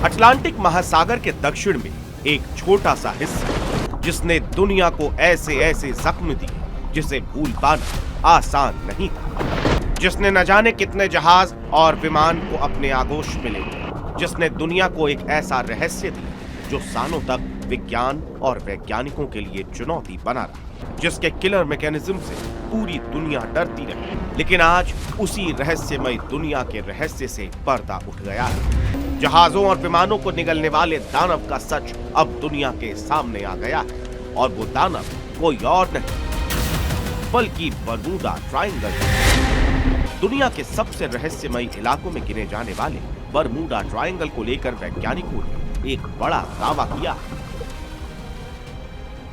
Atlantic महासागर के दक्षिण में एक छोटा सा हिस्सा जिसने दुनिया को ऐसे ऐसे जख्म दिए जिसे भूल पाना आसान नहीं था, जिसने न जाने कितने जहाज और विमान को अपने आगोश में ले लिया, जिसने दुनिया को एक ऐसा रहस्य दिया जो सालों तक विज्ञान और वैज्ञानिकों के लिए चुनौती बना रहा, जिसके किलर मैकेनिज्म से पूरी दुनिया डरती रही। लेकिन आज उसी रहस्यमय दुनिया के रहस्य से पर्दा उठ गया है। जहाजों और विमानों को निगलने वाले दानव का सच अब दुनिया के सामने आ गया है, और वो दानव कोई और नहीं बल्कि बर्मुडा ट्रायंगल। दुनिया के सबसे रहस्यमय इलाकों में गिने जाने वाले बर्मुडा ट्रायंगल को लेकर वैज्ञानिकों ने एक बड़ा दावा किया,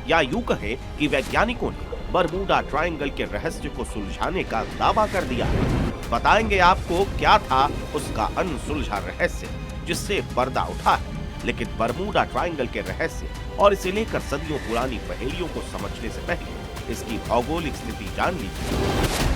या यूं कहें कि वैज्ञानिकों ने बर्मुडा ट्रायंगल के रहस्य को सुलझाने का दावा कर दिया। बताएंगे आपको क्या था उसका अनसुलझा रहस्य जिससे पर्दा उठा है। लेकिन बर्मुडा ट्रायंगल के रहस्य और इसे लेकर सदियों पुरानी पहेलियों को समझने से पहले इसकी भौगोलिक स्थिति जान लीजिए।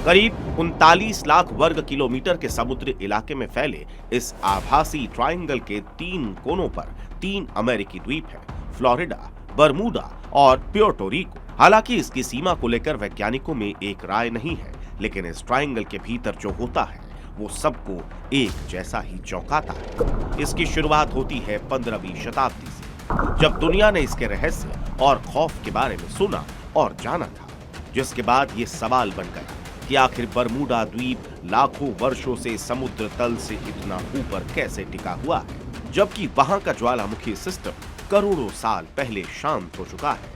करीब 39 लाख वर्ग किलोमीटर के समुद्री इलाके में फैले इस आभासी ट्रायंगल के 3 कोनों पर 3 अमेरिकी द्वीप हैं, फ्लोरिडा, बर्मुडा और प्यूर्टो रिको। हालांकि इसकी सीमा को लेकर वैज्ञानिकों में एक राय नहीं है, लेकिन इस ट्रायंगल के भीतर जो होता है वो सबको एक जैसा ही चौंकाता है। इसकी शुरुआत होती है 15वीं शताब्दी से, जब दुनिया ने इसके रहस्य और खौफ के बारे में सुना और जाना था, जिसके बाद ये सवाल बन गया कि आखिर बर्मुडा द्वीप लाखों वर्षों से समुद्र तल से इतना ऊपर कैसे टिका हुआ है, जबकि वहां का ज्वालामुखी सिस्टम करोड़ों साल पहले शांत हो चुका है।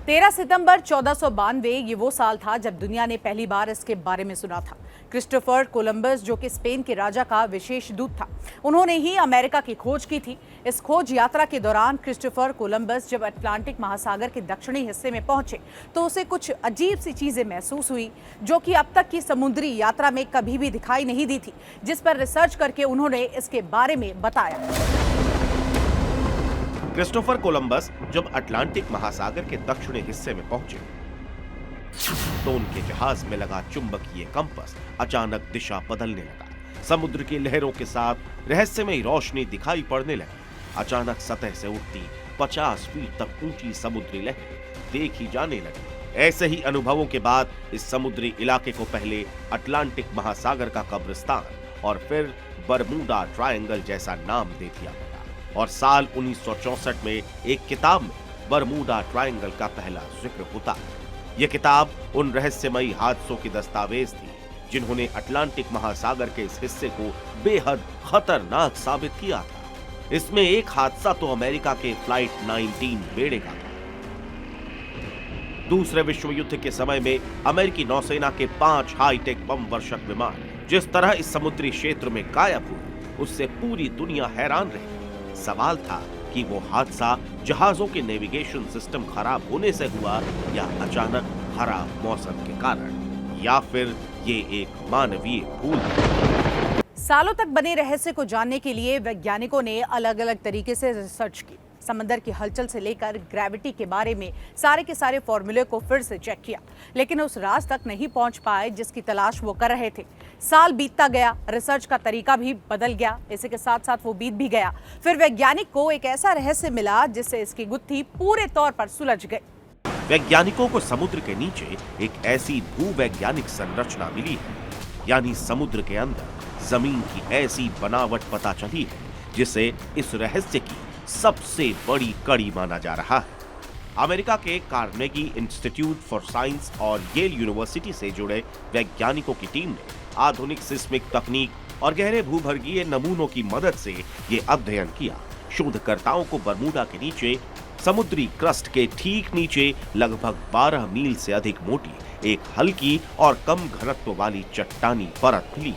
13 सितंबर 1492 ये वो साल था जब दुनिया ने पहली बार इसके बारे में सुना था। क्रिस्टोफर कोलंबस, जो कि स्पेन के राजा का विशेष दूत था, उन्होंने ही अमेरिका की खोज की थी। इस खोज यात्रा के दौरान क्रिस्टोफर कोलंबस जब अटलांटिक महासागर के दक्षिणी हिस्से में पहुंचे तो उसे कुछ अजीब सी चीजें महसूस हुई जो कि अब तक की समुद्री यात्रा में कभी भी दिखाई नहीं दी थी, जिस पर रिसर्च करके उन्होंने इसके बारे में बताया। क्रिस्टोफर कोलंबस जब अटलांटिक महासागर के दक्षिणी हिस्से में पहुंचे तो उनके जहाज में लगा चुंबकीय कंपस अचानक दिशा बदलने लगा। समुद्र की लहरों के साथ रहस्यमय रोशनी दिखाई पड़ने लगी। अचानक सतह से उठती 50 फीट तक ऊंची समुद्री लहरें देखी जाने लगी। ऐसे ही अनुभवों के बाद इस समुद्री इलाके को पहले अटलांटिक महासागर का कब्रिस्तान और फिर बर्मुडा ट्रायंगल जैसा नाम दे दिया गया। और साल 1964 में एक किताब में बर्मुडा ट्रायंगल का पहला जिक्र होता है। यह किताब उन रहस्यमयी हादसों की दस्तावेज थी जिन्होंने अटलांटिक महासागर के इस हिस्से को बेहद खतरनाक साबित किया था। इसमें एक हादसा तो अमेरिका के फ्लाइट 19 बेड़े का था। दूसरे विश्व युद्ध के समय में अमेरिकी नौसेना के 5 हाईटेक बम वर्षक विमान जिस तरह इस समुद्री क्षेत्र में गायब हुए, उससे पूरी दुनिया हैरान रही। सवाल था कि वो हादसा जहाजों के नेविगेशन सिस्टम खराब होने से हुआ या अचानक खराब मौसम के कारण, या फिर ये एक मानवीय भूल। सालों तक बने रहस्य को जानने के लिए वैज्ञानिकों ने अलग अलग तरीके से रिसर्च की। समंदर की हलचल से लेकर ग्रेविटी के बारे में सारे के सारे फॉर्मूले को फिर से चेक किया, लेकिन उस राज तक नहीं पहुंच पाए जिसकी तलाश वो कर रहे थे। साल बीतता गया, रिसर्च का तरीका भी बदल गया, इसी के साथ साथ वो बीत भी गया। फिर वैज्ञानिक को एक ऐसा रहस्य मिला जिससे इसकी गुत्थी पूरे तौर पर सुलझ गई। वैज्ञानिकों को समुद्र के नीचे एक ऐसी भूवैज्ञानिक संरचना मिली है, यानी समुद्र के अंदर जमीन की ऐसी बनावट पता चली है जिसे इस रहस्य की सबसे बड़ी कड़ी माना जा रहा है। अमेरिका के कार्नेगी इंस्टीट्यूट फॉर साइंस और येल यूनिवर्सिटी से जुड़े वैज्ञानिकों की टीम ने आधुनिक सिस्मिक तकनीक और गहरे भूगर्भीय नमूनों की मदद से ये अध्ययन किया। शोधकर्ताओं को बर्मुडा के नीचे समुद्री क्रस्ट के ठीक नीचे लगभग 12 मील से अधिक मोटी एक हल्की और कम घनत्व वाली चट्टानी परत मिली।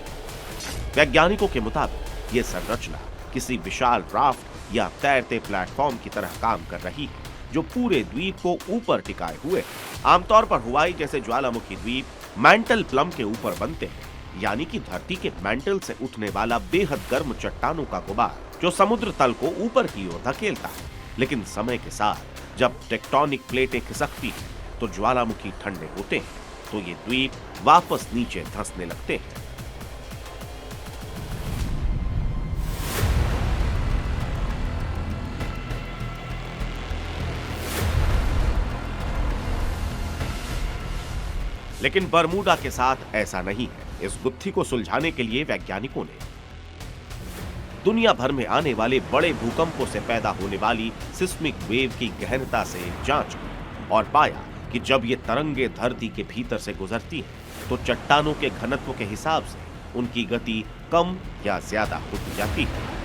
वैज्ञानिकों के मुताबिक ये संरचना किसी विशाल राफ्ट या तैरते प्लेटफॉर्म की तरह काम कर रही है, जो पूरे द्वीप को ऊपर टिकाए हुए। आमतौर पर हवाई जैसे ज्वालामुखी द्वीप मैंटल प्लम के ऊपर बनते हैं, यानी कि धरती के मैंटल से उठने वाला बेहद गर्म चट्टानों का गुबार जो समुद्र तल को ऊपर की ओर धकेलता है। लेकिन समय के साथ जब टेक्टोनिक प्लेटें खिसकती हैं तो ज्वालामुखी ठंडे होते हैं, तो ये द्वीप वापस नीचे धंसने लगते हैं। लेकिन बरमूडा के साथ ऐसा नहीं है। इस गुत्थी को सुलझाने के लिए वैज्ञानिकों ने दुनिया भर में आने वाले बड़े भूकंपों से पैदा होने वाली सिस्मिक वेव की गहनता से जांच की और पाया कि जब ये तरंगे धरती के भीतर से गुजरती हैं, तो चट्टानों के घनत्व के हिसाब से उनकी गति कम या ज्यादा होती जाती है।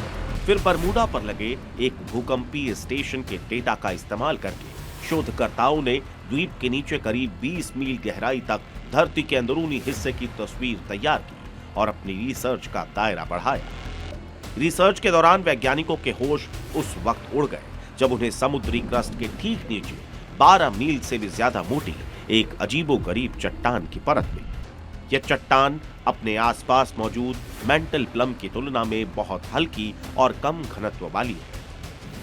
फिर बरमूडा पर लगे एक भूकंपीय स्टेशन के डेटा का इस्तेमाल करके शोधकर्ताओं ने द्वीप के नीचे करीब 20 मील गहराई तक धरती के अंदरूनी हिस्से की तस्वीर तैयार की और अपनी रिसर्च का दायरा बढ़ाया। रिसर्च के दौरान वैज्ञानिकों के होश उस वक्त उड़ गए जब उन्हें समुद्री क्रस्ट के ठीक नीचे 12 मील से भी ज्यादा मोटी एक अजीबोगरीब चट्टान की परत मिली। यह चट्टान अपने आसपास मौजूद मेंटल प्लम की तुलना में बहुत हल्की और कम घनत्व वाली है।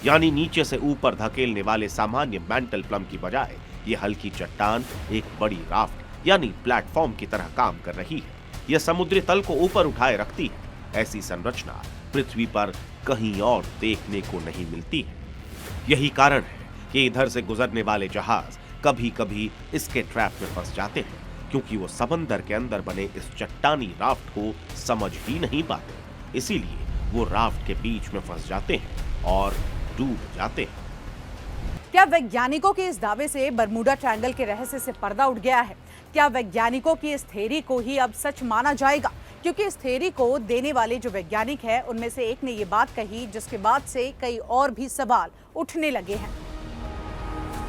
यानी नीचे से ऊपर धकेलने वाले सामान्य मेंटल प्लम की बजाय यह हल्की चट्टान एक बड़ी राफ्ट यानी प्लेटफॉर्म की तरह काम कर रही है। यह समुद्री तल को ऊपर उठाए रखती है। ऐसी संरचना पृथ्वी पर कहीं और देखने को नहीं मिलती है। यही कारण है कि इधर से गुजरने वाले जहाज कभी-कभी इसके ट्रैप में फंस जाते हैं, क्योंकि वो समंदर के अंदर बने इस चट्टानी राफ्ट को समझ ही नहीं पाते। इसीलिए वो राफ्ट के बीच में फंस जाते हैं और डूब जाते हैं। क्या वैज्ञानिकों के इस दावे से बरमूडा ट्रायंगल के रहस्य से पर्दा उठ गया है? क्या वैज्ञानिकों की इस थ्योरी को ही अब सच माना जाएगा? क्योंकि इस थ्योरी को देने वाले जो वैज्ञानिक हैं, उनमें से एक ने ये बात कही जिसके बाद से कई और भी सवाल उठने लगे हैं।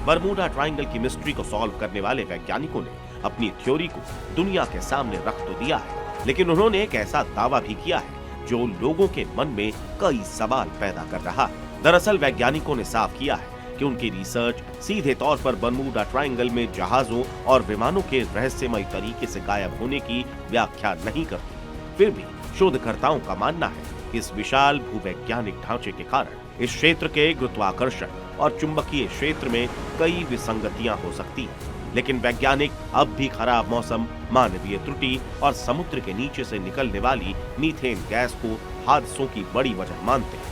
बरमूडा ट्रायंगल की मिस्ट्री को सॉल्व करने वाले वैज्ञानिकों ने अपनी थ्योरी को दुनिया के सामने रख तो दिया है, लेकिन उन्होंने एक ऐसा दावा भी किया है जो लोगों के मन में कई सवाल पैदा कर रहा है। दरअसल वैज्ञानिकों ने साफ किया है कि उनकी रिसर्च सीधे तौर पर बरमूडा ट्रायंगल में जहाजों और विमानों के रहस्यमय तरीके से गायब होने की व्याख्या नहीं करती। फिर भी शोधकर्ताओं का मानना है कि इस विशाल भूवैज्ञानिक ढांचे के कारण इस क्षेत्र के गुरुत्वाकर्षण और चुंबकीय क्षेत्र में कई विसंगतियां हो सकती हैं। लेकिन वैज्ञानिक अब भी खराब मौसम, मानवीय त्रुटि और समुद्र के नीचे से निकलने वाली मीथेन गैस को हादसों की बड़ी वजह मानते हैं।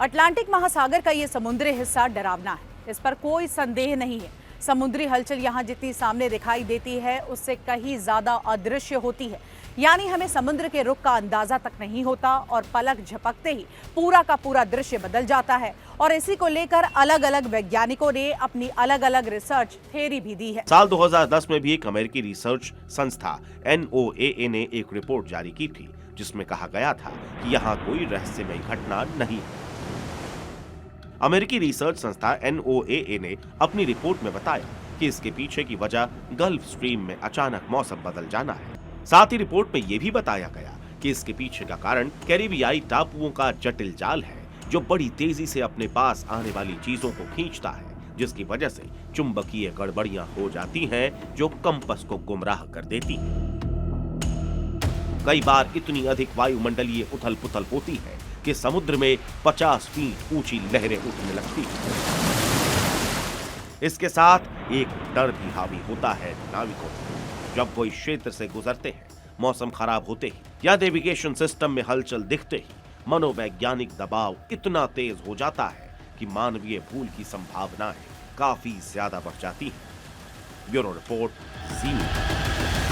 अटलांटिक महासागर का ये समुद्री हिस्सा डरावना है, इस पर कोई संदेह नहीं है। समुद्री हलचल यहाँ जितनी सामने दिखाई देती है उससे कहीं ज्यादा अदृश्य होती है। यानी हमें समुद्र के रुख का अंदाजा तक नहीं होता और पलक झपकते ही पूरा का पूरा दृश्य बदल जाता है। और इसी को लेकर अलग अलग वैज्ञानिकों ने अपनी अलग अलग रिसर्च थ्योरी भी दी है। साल 2010 में भी एक अमेरिकी रिसर्च संस्था NOAA ने एक रिपोर्ट जारी की थी जिसमें कहा गया था कि यहाँ कोई रहस्यमय घटना नहीं है। अमेरिकी रिसर्च संस्था NOAA ने अपनी रिपोर्ट में बताया कि इसके पीछे की वजह गल्फ स्ट्रीम में अचानक मौसम बदल जाना है। साथ ही रिपोर्ट में यह भी बताया गया कि इसके पीछे का कारण कैरिबियाई टापुओं का जटिल जाल है जो बड़ी तेजी से अपने पास आने वाली चीजों को खींचता है, जिसकी वजह से चुंबकीय गड़बड़ियां हो जाती हैं जो कंपस को गुमराह कर देती हैं। कई बार इतनी अधिक वायुमंडलीय उथल पुथल होती है कि समुद्र में 50 फीट ऊंची लहरें उठने लगती हैं। इसके साथ एक डर भी हावी होता है नाविकों पर। जब वो इस क्षेत्र से गुजरते हैं, मौसम खराब होते ही या नेविगेशन सिस्टम में हलचल दिखते ही मनोवैज्ञानिक दबाव इतना तेज हो जाता है कि मानवीय भूल की संभावनाएं काफी ज्यादा बढ़ जाती हैं। ब्यूरो रिपोर्ट, ज़ी न्यूज़।